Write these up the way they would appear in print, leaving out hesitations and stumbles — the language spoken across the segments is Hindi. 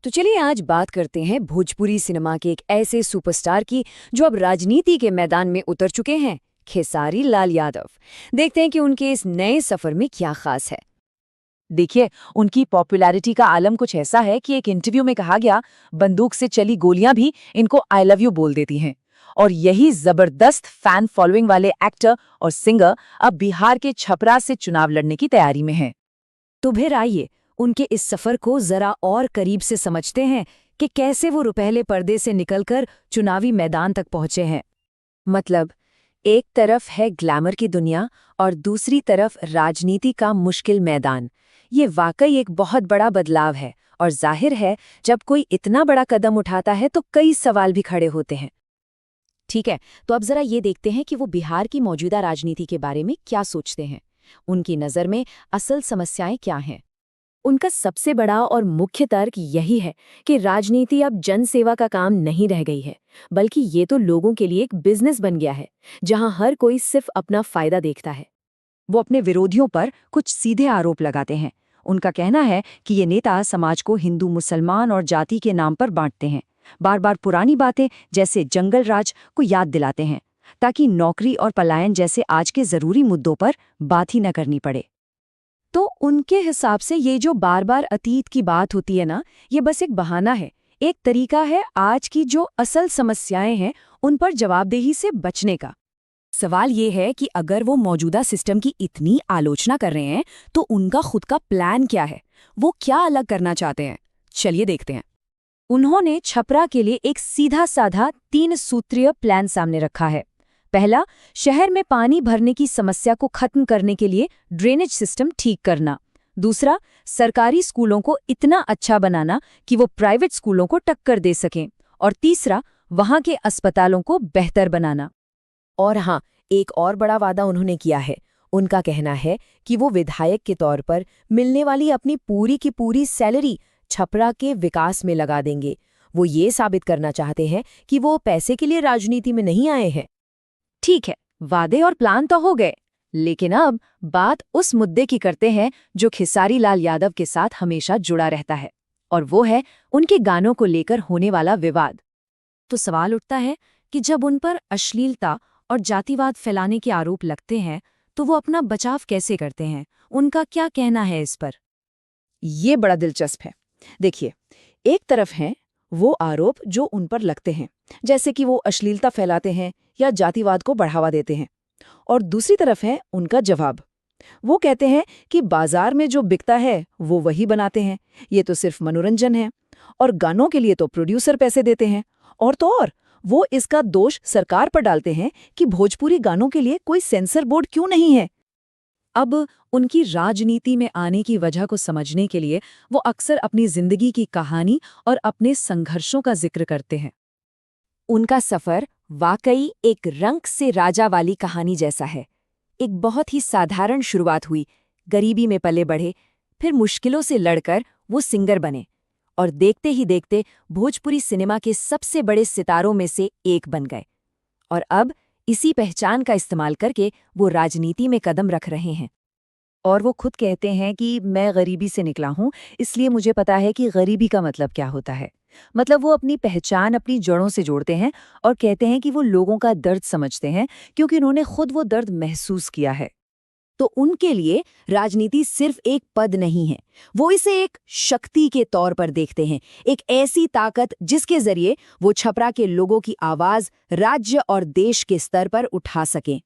तो चलिए आज बात करते हैं भोजपुरी सिनेमा के एक ऐसे सुपरस्टार की जो अब राजनीति के मैदान में उतर चुके हैं, खेसारी लाल यादव। देखते हैं कि उनके इस नए सफर में क्या खास है। देखिए, उनकी पॉपुलैरिटी का आलम कुछ ऐसा है कि एक इंटरव्यू में कहा गया, बंदूक से चली गोलियां भी इनको आई लव यू बोल देती हैं। और यही जबरदस्त फैन फॉलोइंग वाले एक्टर और सिंगर अब बिहार के छपरा से चुनाव लड़ने की तैयारी में हैं। तो फिर आइए उनके इस सफर को जरा और करीब से समझते हैं कि कैसे वो रुपहले पर्दे से निकलकर चुनावी मैदान तक पहुंचे हैं। मतलब, एक तरफ है ग्लैमर की दुनिया और दूसरी तरफ राजनीति का मुश्किल मैदान। ये वाकई एक बहुत बड़ा बदलाव है और जाहिर है जब कोई इतना बड़ा कदम उठाता है तो कई सवाल भी खड़े होते हैं। ठीक है, तो अब जरा ये देखते हैं कि वो बिहार की मौजूदा राजनीति के बारे में क्या सोचते हैं। उनकी नज़र में असल समस्याएं क्या हैं। उनका सबसे बड़ा और मुख्य तर्क यही है कि राजनीति अब जनसेवा का काम नहीं रह गई है, बल्कि ये तो लोगों के लिए एक बिजनेस बन गया है जहां हर कोई सिर्फ अपना फायदा देखता है। वो अपने विरोधियों पर कुछ सीधे आरोप लगाते हैं। उनका कहना है कि ये नेता समाज को हिंदू, मुसलमान और जाति के नाम पर बांटते हैं। बार बार पुरानी बातें जैसे जंगल राज को याद दिलाते हैं ताकि नौकरी और पलायन जैसे आज के जरूरी मुद्दों पर बात ही न करनी पड़े। तो उनके हिसाब से ये जो बार बार अतीत की बात होती है ना, ये बस एक बहाना है, एक तरीका है आज की जो असल समस्याएं हैं उन पर जवाबदेही से बचने का। सवाल ये है कि अगर वो मौजूदा सिस्टम की इतनी आलोचना कर रहे हैं तो उनका खुद का प्लान क्या है, वो क्या अलग करना चाहते हैं। चलिए देखते हैं। उन्होंने छपरा के लिए एक सीधा साधा 3 सूत्रीय प्लान सामने रखा है। पहला, शहर में पानी भरने की समस्या को खत्म करने के लिए ड्रेनेज सिस्टम ठीक करना। दूसरा, सरकारी स्कूलों को इतना अच्छा बनाना कि वो प्राइवेट स्कूलों को टक्कर दे सकें। और तीसरा, वहां के अस्पतालों को बेहतर बनाना। और हाँ, एक और बड़ा वादा उन्होंने किया है। उनका कहना है कि वो विधायक के तौर पर मिलने वाली अपनी पूरी की पूरी सैलरी छपरा के विकास में लगा देंगे। वो ये साबित करना चाहते हैं कि वो पैसे के लिए राजनीति में नहीं आए हैं। ठीक है, वादे और प्लान तो हो गए, लेकिन अब बात उस मुद्दे की करते हैं जो खेसारी लाल यादव के साथ हमेशा जुड़ा रहता है, और वो है उनके गानों को लेकर होने वाला विवाद। तो सवाल उठता है कि जब उन पर अश्लीलता और जातिवाद फैलाने के आरोप लगते हैं तो वो अपना बचाव कैसे करते हैं, उनका क्या कहना है इस पर। ये बड़ा दिलचस्प है। देखिए, एक तरफ हैं वो आरोप जो उन पर लगते हैं, जैसे कि वो अश्लीलता फैलाते हैं या जातिवाद को बढ़ावा देते हैं, और दूसरी तरफ है उनका जवाब। वो कहते हैं कि बाजार में जो बिकता है वो वही बनाते हैं, ये तो सिर्फ मनोरंजन है, और गानों के लिए तो प्रोड्यूसर पैसे देते हैं। और तो और वो इसका दोष सरकार पर डालते हैं कि भोजपुरी गानों के लिए कोई सेंसर बोर्ड क्यों नहीं है। अब उनकी राजनीति में आने की वजह को समझने के लिए वो अक्सर अपनी जिंदगी की कहानी और अपने संघर्षों का जिक्र करते हैं। उनका सफर वाकई एक रंक से राजा वाली कहानी जैसा है। एक बहुत ही साधारण शुरुआत हुई, गरीबी में पले बढ़े, फिर मुश्किलों से लड़कर वो सिंगर बने और देखते ही देखते भोजपुरी सिनेमा के सबसे बड़े सितारों में से एक बन गए। और अब इसी पहचान का इस्तेमाल करके वो राजनीति में कदम रख रहे हैं। और वो खुद कहते हैं कि मैं गरीबी से निकला हूं, इसलिए मुझे पता है कि गरीबी का मतलब क्या होता है। मतलब वो अपनी पहचान अपनी जड़ों से जोड़ते हैं और कहते हैं कि वो लोगों का दर्द समझते हैं क्योंकि उन्होंने खुद वो दर्द महसूस किया है। तो उनके लिए राजनीति सिर्फ एक पद नहीं है, वो इसे एक शक्ति के तौर पर देखते हैं, एक ऐसी ताकत जिसके जरिए वो छपरा के लोगों की आवाज राज्य और देश के स्तर पर उठा सकें।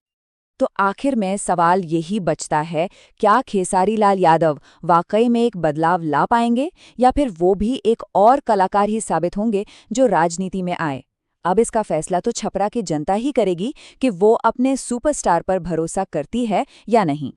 तो आखिर में सवाल यही बचता है, क्या खेसारी लाल यादव वाकई में एक बदलाव ला पाएंगे या फिर वो भी एक और कलाकार ही साबित होंगे जो राजनीति में आए। अब इसका फैसला तो छपरा की जनता ही करेगी कि वो अपने सुपरस्टार पर भरोसा करती है या नहीं।